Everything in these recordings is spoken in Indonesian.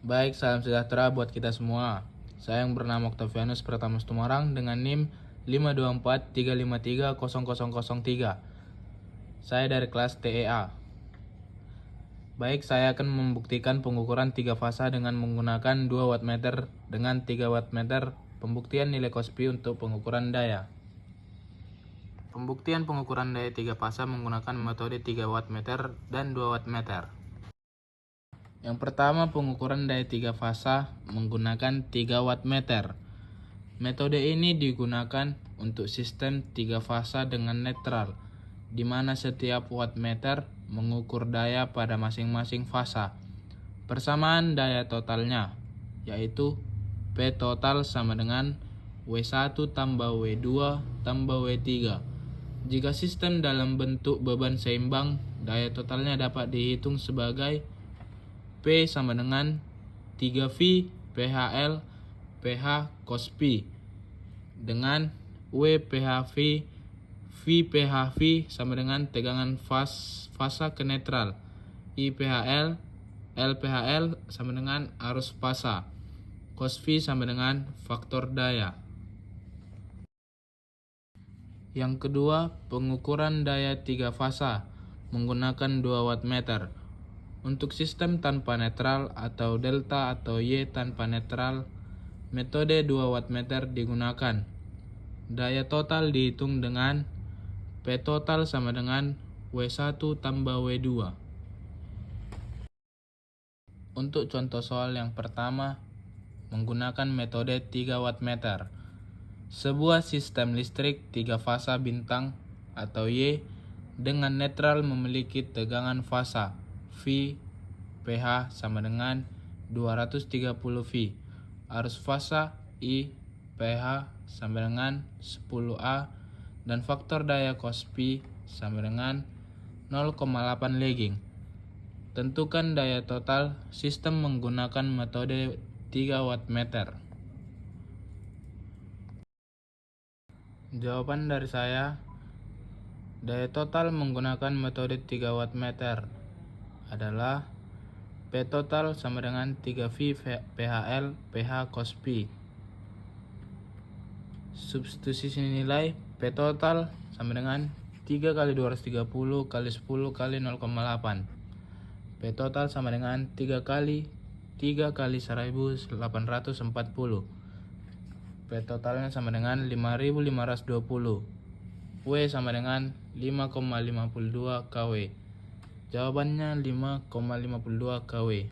Baik, salam sejahtera buat kita semua. Saya yang bernama Octavianus Pratamus Tumarang dengan NIM 52435300003. Saya dari kelas TEA. Baik, saya akan membuktikan pengukuran 3 fasa dengan menggunakan 2 wattmeter dengan 3 wattmeter. Pembuktian nilai Kospi untuk pengukuran daya. Pembuktian pengukuran daya 3 fasa menggunakan metode 3 wattmeter dan 2 wattmeter. Yang pertama, pengukuran daya 3 fasa menggunakan 3 wattmeter. Metode ini digunakan untuk sistem 3 fasa dengan netral, di mana setiap wattmeter mengukur daya pada masing-masing fasa. Persamaan daya totalnya, yaitu P total sama dengan W1 tambah W2 tambah W3. Jika sistem dalam bentuk beban seimbang, daya totalnya dapat dihitung sebagai P sama dengan 3V PHL PH cos Pi dengan W PHV V PHV sama dengan tegangan fasa ke netral, I PHL L PHL sama dengan arus fasa, cos V sama dengan faktor daya. Yang kedua, pengukuran daya 3 fasa menggunakan 2 wattmeter. Untuk sistem tanpa netral atau delta atau Y tanpa netral, metode 2 wattmeter digunakan. Daya total dihitung dengan P total sama dengan W1 tambah W2. Untuk contoh soal yang pertama, menggunakan metode 3 wattmeter. Sebuah sistem listrik 3 fasa bintang atau Y dengan netral memiliki tegangan fasa V PH sama dengan 230 V. Arus fasa I PH sama dengan 10A dan faktor daya cos Pi sama dengan 0,8 lagging. Tentukan daya total sistem menggunakan metode 3 wattmeter. Jawaban dari saya, daya total menggunakan metode 3 wattmeter adalah P total sama dengan 3V PHL PH cos Pi. Substitusi nilai P total sama dengan 3 kali 230 kali 10 kali 0,8. P total sama dengan 3 kali 1840. P totalnya sama dengan 5520. W sama dengan 5,52 kW. Jawabannya 5,52 kW.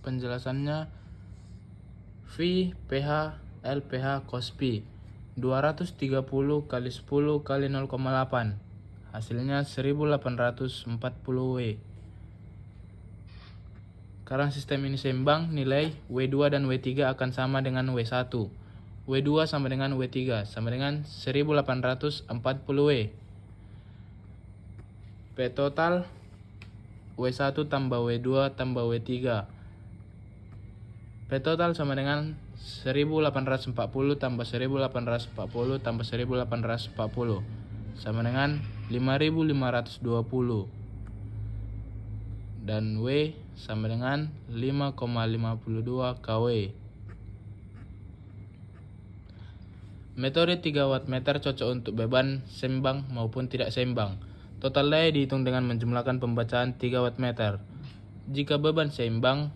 Penjelasannya, V PH L PH cos Pi 230 kali 10 kali 0,8. Hasilnya 1840 W. Karena sistem ini seimbang, nilai W2 dan W3 akan sama dengan W1. W2 sama dengan W3 sama dengan 1840 W. P total W1 tambah W2 tambah W3. P total sama dengan 1840 tambah 1840 tambah 1840 sama dengan 5520. Dan W sama dengan 5,52 kW. Metode 3 wattmeter cocok untuk beban seimbang maupun tidak seimbang. Total daya dihitung dengan menjumlahkan pembacaan 3 wattmeter. Jika beban seimbang,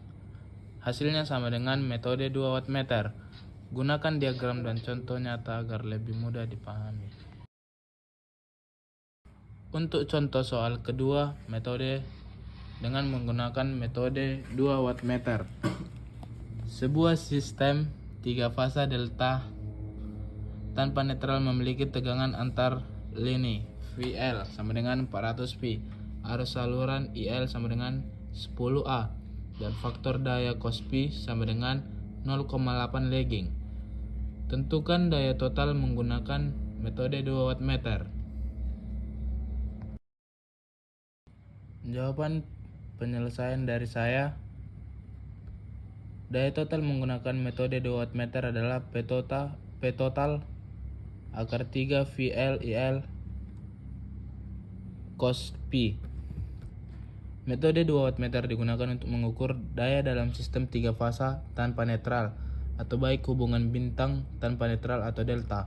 hasilnya sama dengan metode 2 wattmeter. Gunakan diagram dan contoh nyata agar lebih mudah dipahami. Untuk contoh soal kedua, metode dengan menggunakan metode 2 wattmeter. Sebuah sistem 3 fasa delta tanpa netral memiliki tegangan antar lini VL sama dengan 400 V, arus saluran IL sama dengan 10A, dan faktor daya cos Pi sama dengan 0,8 lagging. Tentukan daya total menggunakan metode 2 wattmeter. Jawaban penyelesaian dari saya, daya total menggunakan metode 2 wattmeter adalah P total akar 3 VL IL cos Pi. Metode 2 wattmeter digunakan untuk mengukur daya dalam sistem 3 fasa tanpa netral, atau baik hubungan bintang tanpa netral atau delta.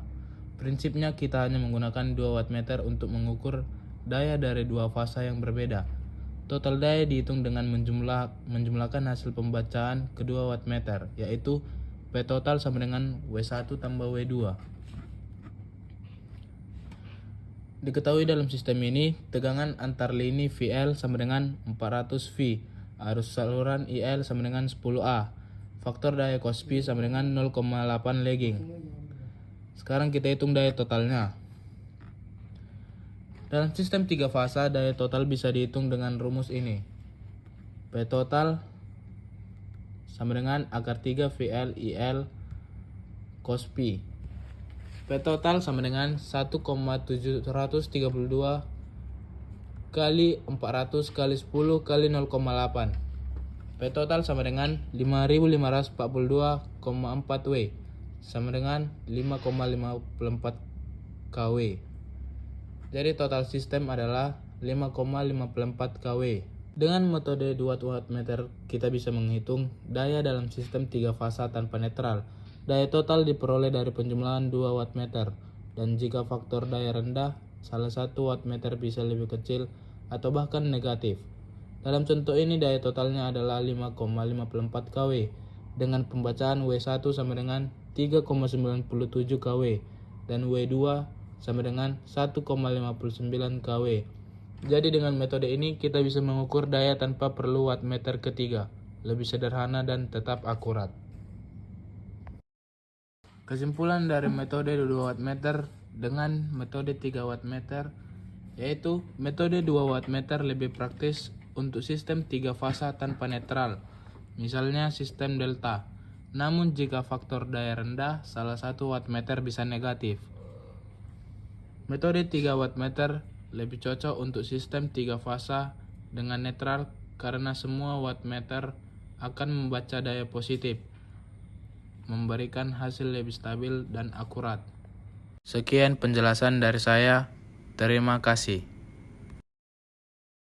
Prinsipnya kita hanya menggunakan 2 wattmeter untuk mengukur daya dari 2 fasa yang berbeda. Total daya dihitung dengan menjumlahkan hasil pembacaan kedua wattmeter, yaitu P total sama dengan W1 tambah W2. Diketahui dalam sistem ini, tegangan antar lini VL sama dengan 400 V, arus saluran IL sama dengan 10A, faktor daya cos P sama dengan 0,8 lagging. Sekarang kita hitung daya totalnya. Dalam sistem 3 fasa, daya total bisa dihitung dengan rumus ini. P total sama dengan akar 3 VL IL cos P. P total sama dengan 1,732 kali 400 kali 10 kali 0,8. P total sama dengan 5542,4 W, sama dengan 5,54 kW. Jadi total sistem adalah 5,54 kW. Dengan metode 2 wattmeter kita bisa menghitung daya dalam sistem 3 fasa tanpa netral. Daya total diperoleh dari penjumlahan 2 wattmeter, dan jika faktor daya rendah, salah satu wattmeter bisa lebih kecil atau bahkan negatif. Dalam contoh ini daya totalnya adalah 5,54 kW dengan pembacaan W1 sama dengan 3,97 kW dan W2 sama dengan 1,59 kW. Jadi dengan metode ini kita bisa mengukur daya tanpa perlu wattmeter ketiga. Lebih sederhana dan tetap akurat. Kesimpulan dari metode 2 wattmeter dengan metode 3 wattmeter yaitu metode 2 wattmeter lebih praktis untuk sistem 3 fasa tanpa netral, misalnya sistem delta. Namun jika faktor daya rendah, salah satu wattmeter bisa negatif. Metode 3 wattmeter lebih cocok untuk sistem 3 fasa dengan netral karena semua wattmeter akan membaca daya positif, memberikan hasil lebih stabil dan akurat. Sekian penjelasan dari saya. Terima kasih.